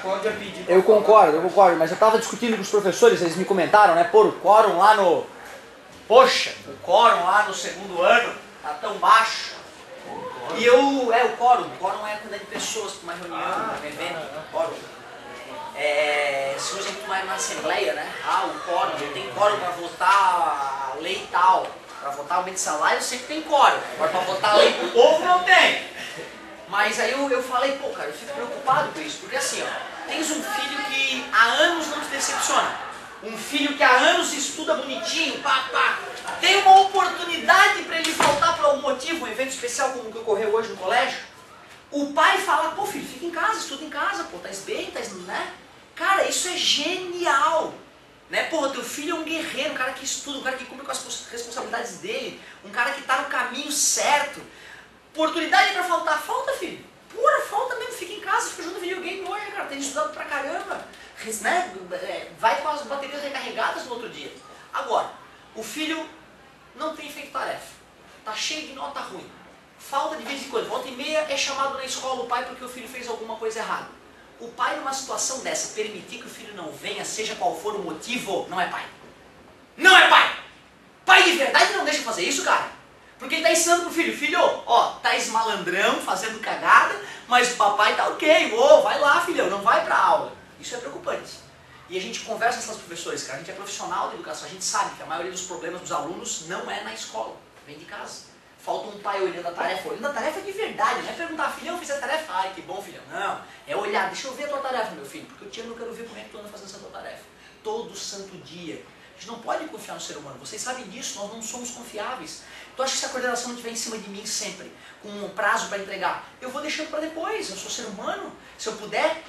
Jacó já pediu. Eu concordo, mas eu estava discutindo com os professores, eles me comentaram, né? Pô, o quórum lá no... Poxa, o quórum lá no segundo ano tá tão baixo. E eu... o quórum é a quantidade de pessoas para uma reunião, um evento, quórum. Se usa muito mais na Assembleia, né? O quórum, tem quórum para votar a lei tal, para votar aumento de salário sempre tem quórum. Agora para votar a lei pro povo não tem. Mas aí eu falei, pô, cara, eu fico preocupado com isso, porque assim, ó, tens um filho que há anos não te decepciona, um filho que há anos estuda bonitinho, tem uma oportunidade para ele faltar por algum motivo, um evento especial como o que ocorreu hoje no colégio, o pai fala, pô filho, fica em casa, estuda em casa, pô, estás bem, né? Cara, isso é genial, né? Porra, teu filho é um guerreiro, um cara que estuda, um cara que cumpre com as responsabilidades dele, um cara que está no caminho certo. Oportunidade pra faltar, falta, filho. Pura, falta mesmo, fica em casa, fica jogando videogame hoje, cara, tem estudado pra caramba, né? Vai com as baterias recarregadas no outro dia. Agora, o filho não tem feito tarefa, tá cheio de nota ruim, falta de vez em quando, volta e meia é chamado na escola o pai porque o filho fez alguma coisa errada. O pai numa situação dessa, permitir que o filho não venha, seja qual for o motivo, não é pai. Não é pai! Pai de verdade não deixa fazer isso, cara. Porque ele está ensinando pro filho, filho, ó, tá malandrão, fazendo cagada, mas o papai tá ok, vai lá, filhão, não vai pra aula. Isso é preocupante. E a gente conversa com os professores, cara, a gente é profissional da educação, a gente sabe que a maioria dos problemas dos alunos não é na escola, vem de casa. Falta um pai olhando a tarefa de verdade, não é perguntar, filhão, eu fiz a tarefa, ai que bom, filhão, não. É olhar, deixa eu ver a tua tarefa, meu filho, porque eu te amo, eu quero ver como é que tu anda fazendo essa tua tarefa. Todo santo dia. A gente não pode confiar no ser humano, vocês sabem disso, nós não somos confiáveis. Tu acha que se a coordenação não estiver em cima de mim sempre, com um prazo para entregar, eu vou deixando para depois, eu sou ser humano. Se eu puder,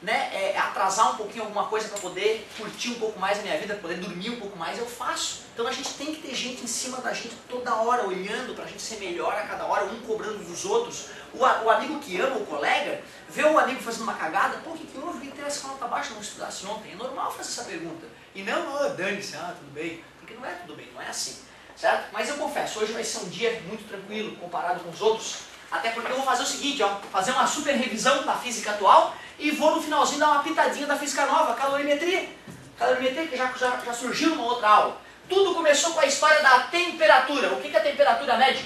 né, atrasar um pouquinho alguma coisa para poder curtir um pouco mais a minha vida, para poder dormir um pouco mais, eu faço. Então a gente tem que ter gente em cima da gente toda hora, olhando para a gente ser melhor a cada hora, um cobrando dos outros. O amigo que ama o colega, vê o amigo fazendo uma cagada, pô, o que houve? Por que essa nota baixa não estudasse ontem? É normal fazer essa pergunta. E não, dane-se, tudo bem. Porque não é tudo bem, não é assim. Certo? Mas eu confesso, hoje vai ser um dia muito tranquilo comparado com os outros, até porque eu vou fazer o seguinte, ó, fazer uma super revisão da física atual e vou no finalzinho dar uma pitadinha da física nova, calorimetria. Calorimetria que já surgiu numa outra aula. Tudo começou com a história da temperatura. O que é a temperatura mede?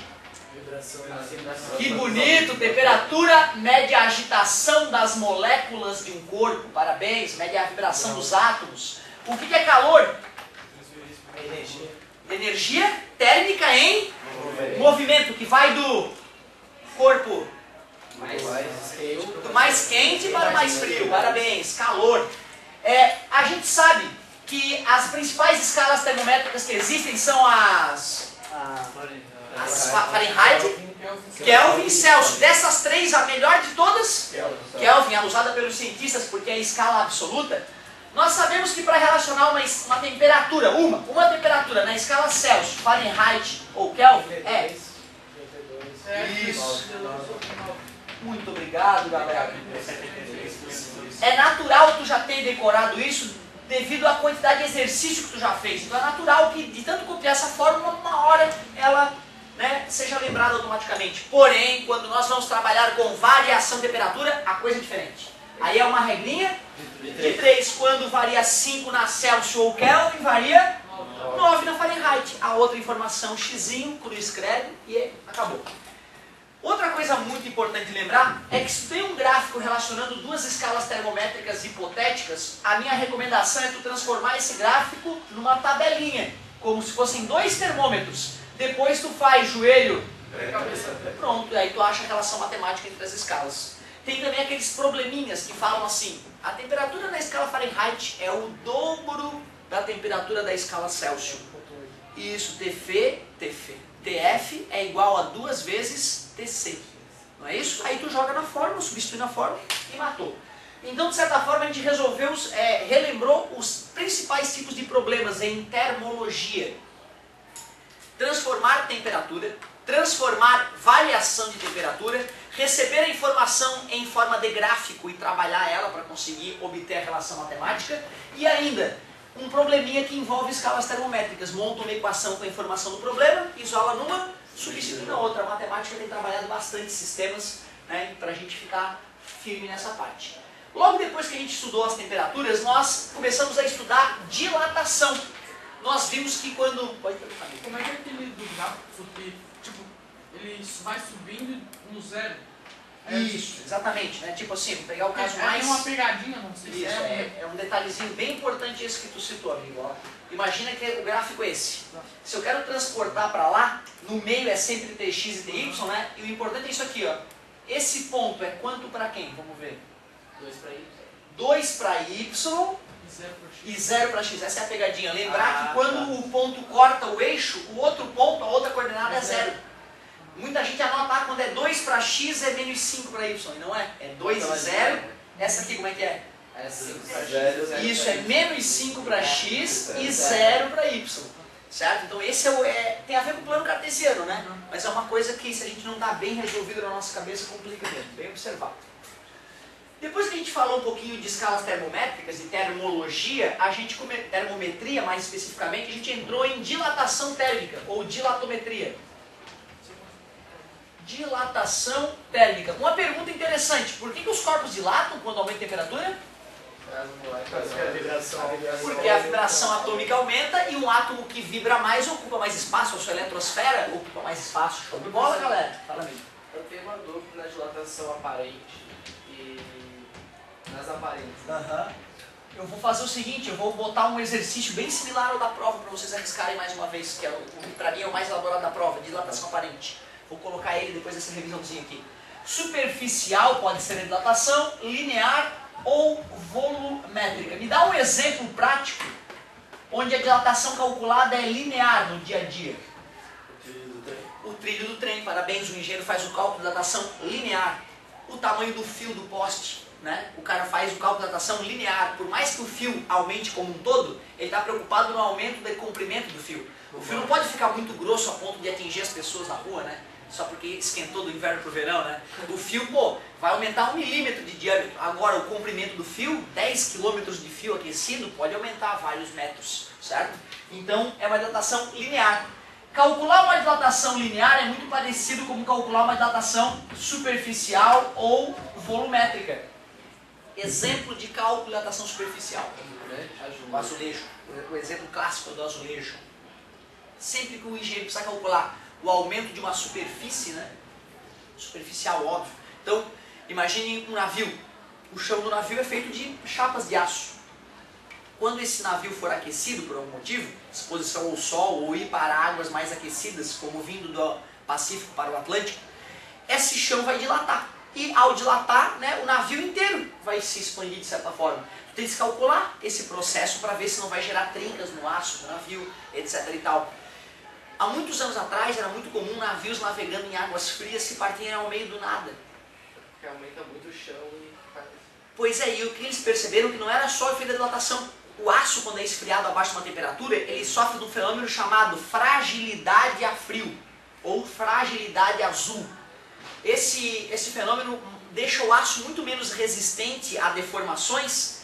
Que bonito! Temperatura mede a agitação das moléculas de um corpo. Parabéns, mede a vibração dos átomos. O que é calor? Energia térmica em movimento, que vai do corpo mais quente para o mais frio. Parabéns, calor. A gente sabe que as principais escalas termométricas que existem são as Fahrenheit, Kelvin e Celsius. Dessas três, a melhor de todas, Kelvin, é usada pelos cientistas porque é a escala absoluta. Nós sabemos que para relacionar uma temperatura, uma temperatura na escala Celsius, Fahrenheit ou Kelvin é... Isso. Muito obrigado, galera. É natural tu já ter decorado isso devido à quantidade de exercício que tu já fez. Então é natural que de tanto copiar essa fórmula, uma hora ela, né, seja lembrada automaticamente. Porém, quando nós vamos trabalhar com variação de temperatura, a coisa é diferente. Aí é uma regrinha de 3, quando varia 5 na Celsius ou Kelvin, varia 9 na Fahrenheit. A outra informação, xizinho, quando escreve e acabou. Outra coisa muito importante de lembrar é que se tem um gráfico relacionando duas escalas termométricas hipotéticas, a minha recomendação é tu transformar esse gráfico numa tabelinha, como se fossem dois termômetros. Depois tu faz joelho, pronto, aí tu acha a relação matemática entre as escalas. Tem também aqueles probleminhas que falam assim, a temperatura na escala Fahrenheit é o dobro da temperatura da escala Celsius. Isso, TF é igual a 2 vezes TC. Não é isso? Aí tu joga na fórmula, substitui na fórmula e matou. Então, de certa forma, a gente resolveu, relembrou os principais tipos de problemas em termologia. Transformar temperatura, transformar variação de temperatura, receber a informação em forma de gráfico e trabalhar ela para conseguir obter a relação matemática, e ainda um probleminha que envolve escalas termométricas. Monta uma equação com a informação do problema, isola numa, substitui na outra. A matemática tem trabalhado bastante sistemas, né, para a gente ficar firme nessa parte. Logo depois que a gente estudou as temperaturas, nós começamos a estudar dilatação. Nós vimos que quando... Pode perguntar. Como é que é aquele do gráfico que, tipo, ele vai subindo no zero? Isso, exatamente, né? Tipo assim, vou pegar o caso É mais... uma pegadinha, não sei se Isso, é um detalhezinho bem importante esse que tu citou, amigo. Ó. Imagina que o gráfico é esse. Se eu quero transportar para lá, no meio é sempre Tx e Ty, né? E o importante é isso aqui, ó. Esse ponto é quanto para quem? Vamos ver. 2 para Y. 2 para Y e 0 para X. Essa é a pegadinha. Lembrar que quando o ponto corta o eixo, o outro ponto, a outra coordenada é 0. Muita gente anota, quando é 2 para X é menos 5 para Y. E não é. É 2 e 0. Essa aqui como é que é? É 5 para X. Isso, é menos 5 para X e 0 para Y. Certo? Então esse tem a ver com o plano cartesiano, né? Mas é uma coisa que se a gente não está bem resolvido na nossa cabeça, complica mesmo. Bem observado. Depois que a gente falou um pouquinho de escalas termométricas e termologia, termometria mais especificamente, a gente entrou em dilatação térmica, ou dilatometria. Dilatação térmica. Uma pergunta interessante, por que os corpos dilatam quando aumenta a temperatura? Porque a vibração atômica aumenta e um átomo que vibra mais ocupa mais espaço, a sua eletrosfera ocupa mais espaço. Show de bola, galera? Fala mesmo. Eu tenho uma dúvida na dilatação aparente e nas aparentes. Eu vou fazer o seguinte, eu vou botar um exercício bem similar ao da prova para vocês arriscarem mais uma vez, que para mim é o mais elaborado da prova, dilatação aparente. Vou colocar ele depois dessa revisãozinha aqui. Superficial pode ser a dilatação, linear ou volumétrica. Me dá um exemplo prático onde a dilatação calculada é linear no dia a dia. O trilho do trem, parabéns, o engenheiro faz o cálculo de dilatação linear. O tamanho do fio do poste, né? O cara faz o cálculo de dilatação linear. Por mais que o fio aumente como um todo, ele está preocupado no aumento do comprimento do fio. O fio não pode ficar muito grosso a ponto de atingir as pessoas na rua, né? Só porque esquentou do inverno para o verão, né? O fio, vai aumentar 1 milímetro de diâmetro. Agora, o comprimento do fio, 10 quilômetros de fio aquecido, pode aumentar vários metros, certo? Então, é uma dilatação linear. Calcular uma dilatação linear é muito parecido com calcular uma dilatação superficial ou volumétrica. Exemplo de cálculo de dilatação superficial. O azulejo. O exemplo clássico do azulejo. Sempre que o engenheiro precisa calcular o aumento de uma superfície, né? Superficial, óbvio. Então, imagine um navio. O chão do navio é feito de chapas de aço. Quando esse navio for aquecido por algum motivo, exposição ao sol ou ir para águas mais aquecidas, como vindo do Pacífico para o Atlântico, esse chão vai dilatar. E ao dilatar, né, o navio inteiro vai se expandir de certa forma. Tu tem que calcular esse processo para ver se não vai gerar trincas no aço do navio, etc. e tal. Há muitos anos atrás era muito comum navios navegando em águas frias se partirem ao meio do nada. Porque aumenta muito o chão e... Pois é, e o que eles perceberam que não era só o efeito da dilatação. O aço, quando é esfriado abaixo de uma temperatura, ele sofre de um fenômeno chamado fragilidade a frio, ou fragilidade azul. Esse fenômeno deixa o aço muito menos resistente a deformações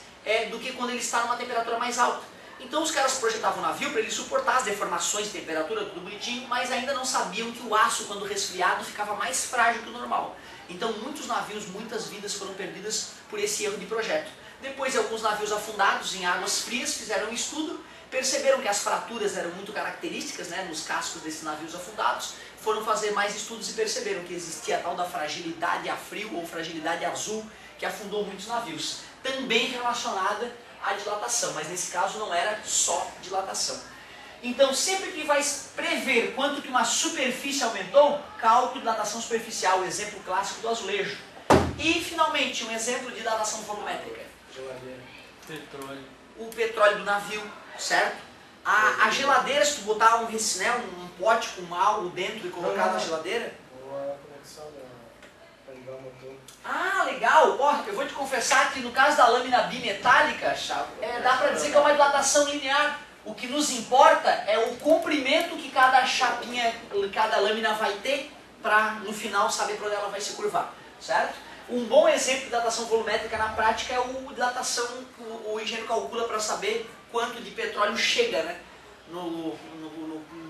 do que quando ele está numa temperatura mais alta. Então os caras projetavam o navio para ele suportar as deformações de temperatura, tudo bonitinho, mas ainda não sabiam que o aço, quando resfriado, ficava mais frágil que o normal. Então muitos navios, muitas vidas foram perdidas por esse erro de projeto. Depois alguns navios afundados em águas frias fizeram um estudo, perceberam que as fraturas eram muito características, né, nos cascos desses navios afundados, foram fazer mais estudos e perceberam que existia a tal da fragilidade a frio ou fragilidade azul que afundou muitos navios, também relacionada à dilatação, mas nesse caso não era só dilatação. Então sempre que vai prever quanto que uma superfície aumentou, cálculo de dilatação superficial, o exemplo clássico do azulejo. E finalmente um exemplo de dilatação volumétrica. Geladeira. Petróleo. O petróleo do navio, certo? A geladeira, se tu botar um pote com algo dentro e colocar na geladeira... Boa conexão para ligar o motor. Ah, legal! Ó, eu vou te confessar que no caso da lâmina bimetálica, dá para dizer que é uma dilatação linear. O que nos importa é o comprimento que cada chapinha, cada lâmina vai ter para no final saber para onde ela vai se curvar, certo? Um bom exemplo de dilatação volumétrica na prática é o engenheiro calcula para saber quanto de petróleo chega, né, no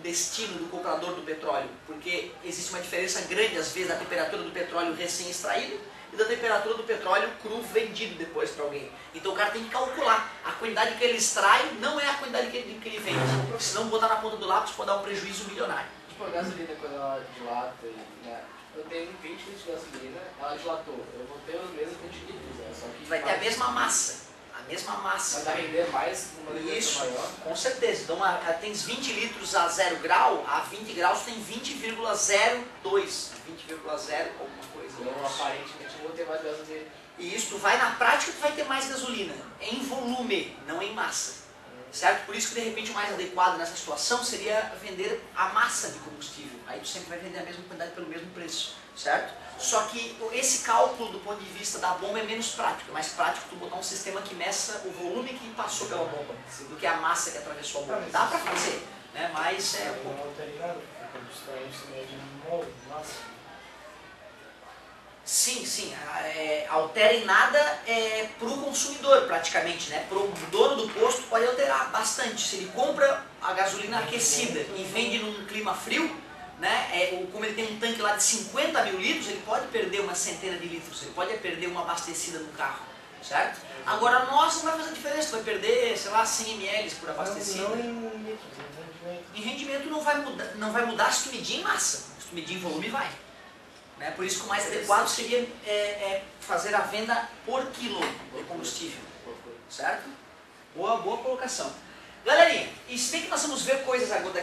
destino do comprador do petróleo, porque existe uma diferença grande às vezes da temperatura do petróleo recém-extraído e da temperatura do petróleo cru vendido depois para alguém. Então o cara tem que calcular. A quantidade que ele extrai não é a quantidade que ele vende. Se não botar na ponta do lápis pode dar um prejuízo milionário. Tipo, a gasolina quando ela dilata, né? Eu tenho 20 litros de gasolina, ela dilatou. Eu vou ter os mesmos 20 litros, né? Só que Vai ter a mesma massa. A mesma massa. vai render mais uma Isso, maior. com certeza. Então tens 20 litros a 0 grau, a 20 graus tem 20,02. 20,0 alguma coisa. Então, aparentemente, eu vou ter mais gasolina. E isso, tu vai na prática, tu vai ter mais gasolina. Em volume, não em massa. Certo? Por isso que de repente o mais adequado nessa situação seria vender a massa de combustível. Aí tu sempre vai vender a mesma quantidade pelo mesmo preço. Certo? Só que esse cálculo do ponto de vista da bomba é menos prático. É mais prático tu botar um sistema que meça o volume que passou pela bomba do que a massa que atravessou a bomba. Dá pra fazer, né? Mas é um pouco... Não altera em nada, porque a combustão se mede em mol, massa. Sim, sim, altera em nada para o consumidor praticamente, né? Para o dono do posto pode alterar bastante. Se ele compra a gasolina aquecida e vende num clima frio, né? Como ele tem um tanque lá de 50 mil litros, ele pode perder uma centena de litros, ele pode perder uma abastecida no carro, certo? Agora nós não vai fazer diferença, vai perder, sei lá, 100 ml por abastecida. Não em litros, em rendimento. Em rendimento não vai mudar se tu medir em massa, se tu medir em volume vai. Né? Por isso que o mais adequado seria fazer a venda por quilo de combustível, certo? Boa colocação. Galerinha, e se bem que nós vamos ver coisas agora,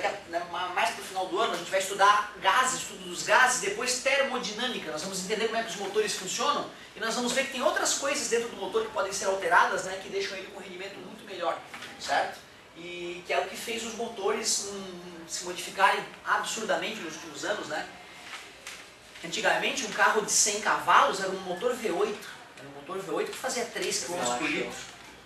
mais para o final do ano, a gente vai estudar gases, estudo dos gases, depois termodinâmica, nós vamos entender como é que os motores funcionam e nós vamos ver que tem outras coisas dentro do motor que podem ser alteradas, né, que deixam ele com um rendimento muito melhor, certo? E que é o que fez os motores se modificarem absurdamente nos últimos anos, né? Antigamente, um carro de 100 cavalos era um motor V8. Era um motor V8 que fazia 3 km por litro.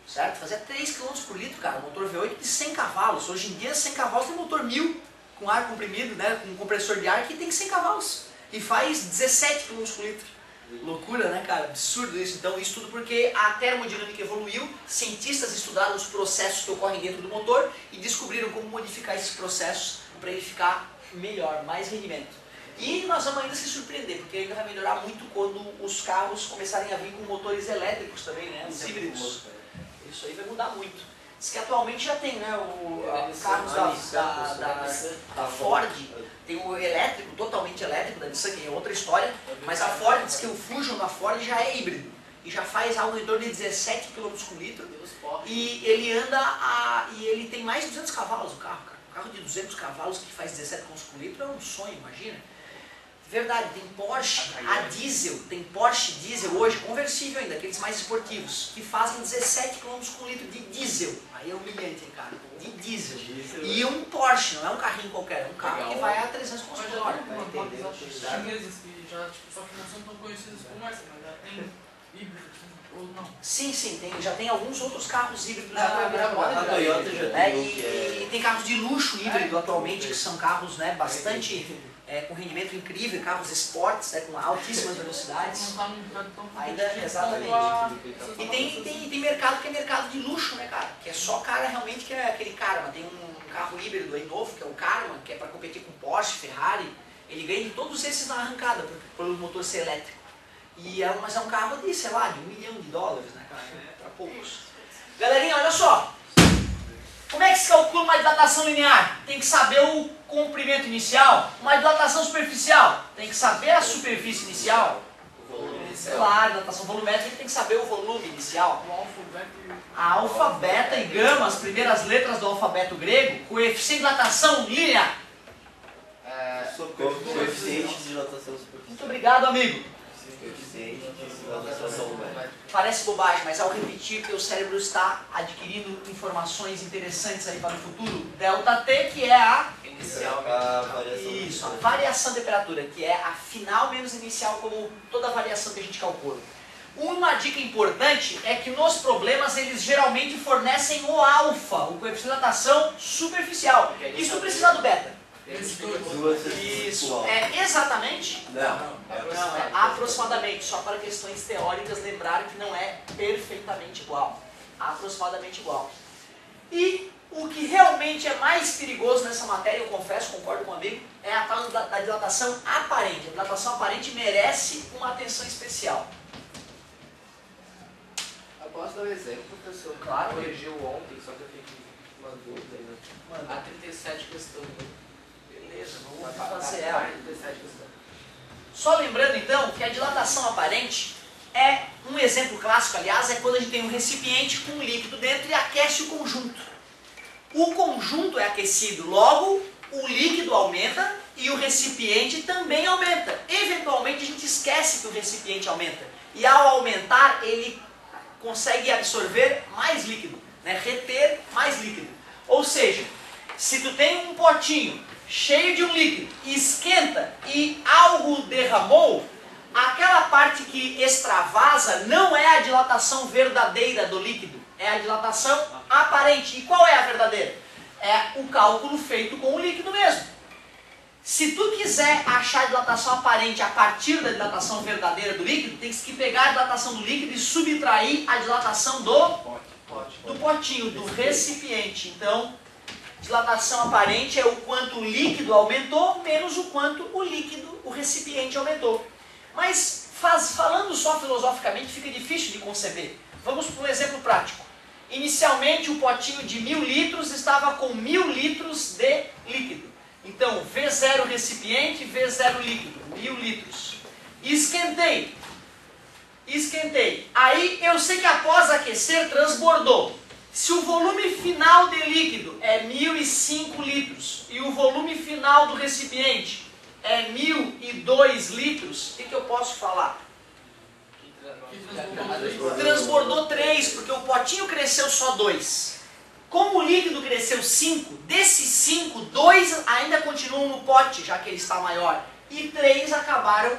Certo? Fazia 3 km por litro, cara. Um motor V8 de 100 cavalos. Hoje em dia, 100 cavalos tem motor 1000 com ar comprimido, né? Com compressor de ar que tem 100 cavalos. E faz 17 km por litro. Loucura, né, cara? Absurdo isso. Então, isso tudo porque a termodinâmica evoluiu. Cientistas estudaram os processos que ocorrem dentro do motor e descobriram como modificar esses processos para ele ficar melhor, mais rendimento. E nós vamos ainda se surpreender, porque ainda vai melhorar muito quando os carros começarem a vir com motores elétricos também, né? Os híbridos. Isso aí vai mudar muito. Diz que atualmente já tem, né? Os carros da Ford, tem o elétrico, totalmente elétrico, da Nissan, que é outra história, mas a Ford diz que o Fusion da Ford já é híbrido. E já faz algo em torno de 17 km por litro. E ele e ele tem mais de 200 cavalos o carro, cara. Um carro de 200 cavalos que faz 17 km por litro é um sonho, imagina. Verdade, tem Porsche a diesel, tem Porsche diesel hoje, conversível ainda, aqueles mais esportivos, que fazem 17 km por litro de diesel. Aí é humilhante, hein, cara, de diesel. E um Porsche, não é um carrinho qualquer, é um carro que vai a 300 km por hora. Chineses que já, tipo, só que não são tão conhecidos como essa, mas já tem híbridos, ou não? Sim, já tem alguns outros carros híbridos A Toyota já tem e tem carros de luxo híbrido atualmente, que são carros, né, bastante... com rendimento incrível, carros esportes, né, com altíssimas velocidades. Não está no mercado tão Ainda, exatamente. E tem mercado que é mercado de luxo, né, cara? Que é só cara realmente que é aquele Karma. Tem um carro híbrido aí novo, que é o Karma, que é para competir com Porsche, Ferrari. Ele ganha de todos esses na arrancada, pelo motor ser elétrico. Mas é um carro de, sei lá, de $1 milhão, né, cara? É para poucos. Galerinha, olha só. Como é que se calcula uma dilatação linear? Tem que saber o comprimento inicial. Uma dilatação superficial? Tem que saber a superfície inicial. Claro, dilatação volumétrica tem que saber o volume inicial. A alfa, beta e gama, as primeiras letras do alfabeto grego, coeficiente de dilatação linear. Coeficiente de dilatação superficial. Muito obrigado, amigo. Coeficiente de dilatação superficial. Parece bobagem, mas ao repetir, teu cérebro está adquirindo informações interessantes aí para o futuro. ΔT, que é a variação. Isso, a variação de temperatura, que é a final menos inicial, como toda a variação que a gente calcula. Uma dica importante é que nos problemas eles geralmente fornecem o alfa, o coeficiente de dilatação superficial. Isso não precisa do beta. Isso, exatamente? Não, é aproximadamente, só para questões teóricas lembrar que não é perfeitamente igual. Aproximadamente igual. E o que realmente é mais perigoso nessa matéria, eu confesso, concordo com o amigo, é a tal da dilatação aparente. A dilatação aparente merece uma atenção especial. posso dar um exemplo, professor? Claro. Corrigiu ontem, só que eu fiquei com uma dúvida ainda. A 37 questão. Beleza, A vamos fazer ela. 37 questão. Só lembrando então que a dilatação aparente é um exemplo clássico, aliás, é quando a gente tem um recipiente com um líquido dentro e aquece o conjunto. O conjunto é aquecido, logo o líquido aumenta e o recipiente também aumenta. Eventualmente a gente esquece que o recipiente aumenta e ao aumentar ele consegue absorver mais líquido, né? Reter mais líquido. Ou seja, se tu tem um potinho cheio de um líquido, esquenta e algo derramou, aquela parte que extravasa não é a dilatação verdadeira do líquido, é a dilatação aparente. E qual é a verdadeira? É o cálculo feito com o líquido mesmo. Se tu quiser achar a dilatação aparente a partir da dilatação verdadeira do líquido, tem que pegar a dilatação do líquido e subtrair a dilatação do potinho, do recipiente. Então, dilatação aparente é o quanto o líquido aumentou menos o quanto o recipiente aumentou. Mas falando só filosoficamente fica difícil de conceber. Vamos para um exemplo prático. Inicialmente o potinho de 1000 litros estava com 1000 litros de líquido. Então V0 recipiente, V0 líquido, 1000 litros. Esquentei. Aí eu sei que após aquecer transbordou. Se o volume final de líquido é 1005 litros e o volume final do recipiente é 1002 litros, o que eu posso falar? Transbordou 3, porque o potinho cresceu só 2. Como o líquido cresceu 5, desses 5, 2 ainda continuam no pote, já que ele está maior. E 3 acabaram,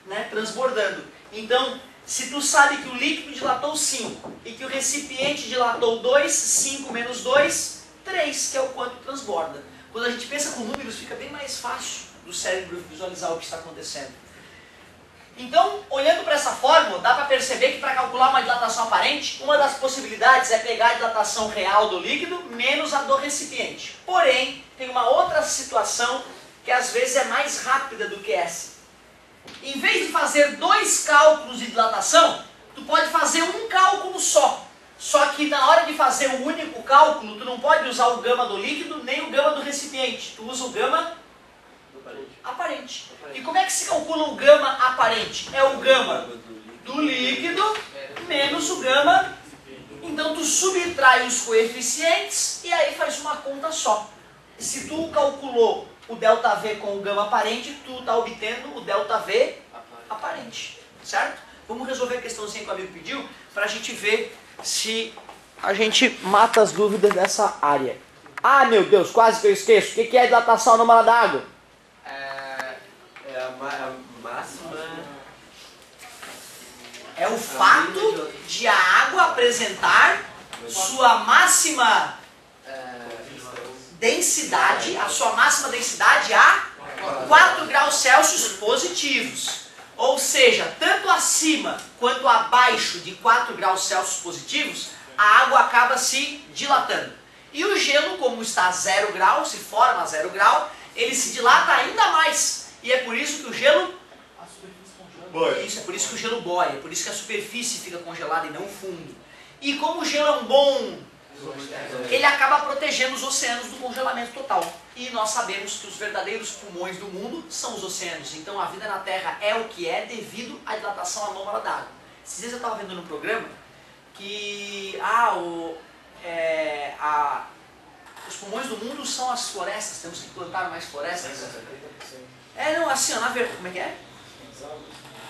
né, transbordando. Então, se tu sabe que o líquido dilatou 5 e que o recipiente dilatou 2, 5 menos 2, 3, que é o quanto transborda. Quando a gente pensa com números, fica bem mais fácil do cérebro visualizar o que está acontecendo. Então, olhando para essa fórmula, dá para perceber que para calcular uma dilatação aparente, uma das possibilidades é pegar a dilatação real do líquido menos a do recipiente. Porém, tem uma outra situação que às vezes é mais rápida do que essa. Em vez de fazer 2 cálculos de dilatação, tu pode fazer um cálculo só. Só que na hora de fazer o único cálculo, tu não pode usar o gama do líquido nem o gama do recipiente. Tu usa o gama aparente. E como é que se calcula o gama aparente? É o gama do líquido menos o gama. Então tu subtrai os coeficientes e aí faz uma conta só. Se tu calculou o ΔV com o gama aparente, tu está obtendo o ΔV aparente. Certo? Vamos resolver a questãozinha que o amigo pediu para a gente ver se a gente mata as dúvidas dessa área. Ah, meu Deus, quase que eu esqueço. O que é a dilatação anômala da água? A máxima... É o fato de a água apresentar sua máxima densidade, a sua máxima densidade a 4 graus Celsius positivos. Ou seja, tanto acima quanto abaixo de 4 graus Celsius positivos, a água acaba se dilatando. E o gelo, como está a 0 grau, se forma a 0 grau, ele se dilata ainda mais. E é por isso que o gelo... Isso, é por isso que o gelo boia, é por isso que a superfície fica congelada e não o fundo. E como o gelo é um bom... ele acaba protegendo os oceanos do congelamento total. E nós sabemos que os verdadeiros pulmões do mundo são os oceanos. Então a vida na Terra é o que é devido à dilatação anômala da água. Esses dias eu estava vendo num programa que os pulmões do mundo são as florestas, temos que plantar mais florestas. Não, assim, na verdade, como é que é?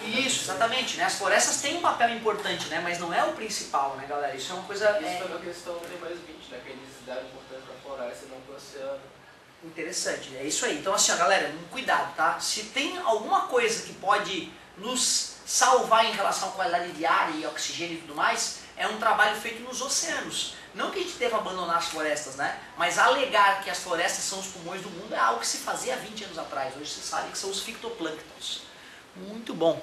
Isso, exatamente, né? As florestas têm um papel importante, né? Mas não é o principal, né, galera? Isso é uma coisa... Isso foi uma questão de mais 20, né? Que eles deram importância para a floresta e não para o oceano. Interessante, é isso aí. Então assim, ó, galera, cuidado, tá? Se tem alguma coisa que pode nos salvar em relação à qualidade de ar e oxigênio e tudo mais, é um trabalho feito nos oceanos. Não que a gente deva abandonar as florestas, né? Mas alegar que as florestas são os pulmões do mundo é algo que se fazia há 20 anos atrás. Hoje se sabe que são os fitoplânctons. Muito bom.